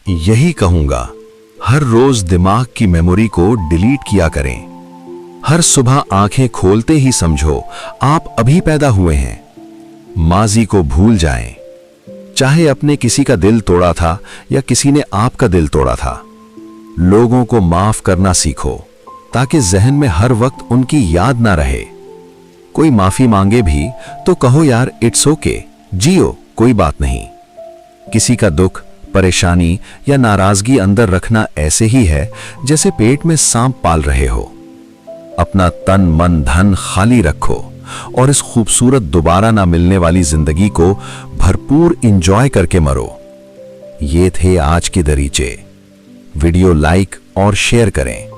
यही कहूंगा, हर रोज दिमाग की मेमोरी को डिलीट किया करें। हर सुबह आंखें खोलते ही समझो आप अभी पैदा हुए हैं। माजी को भूल जाएं। चाहे अपने किसी का दिल तोड़ा था या किसी ने आपका दिल तोड़ा था, लोगों को माफ करना सीखो ताकि जहन में हर वक्त उनकी याद ना रहे। कोई माफी मांगे भी तो कहो यार इट्स ओके, जियो, कोई बात नहीं। किसी का दुख, परेशानी या नाराजगी अंदर रखना ऐसे ही है जैसे पेट में सांप पाल रहे हो। अपना तन मन धन खाली रखो और इस खूबसूरत दोबारा ना मिलने वाली जिंदगी को भरपूर इंजॉय करके मरो। ये थे आज के दरीचे। वीडियो लाइक और शेयर करें।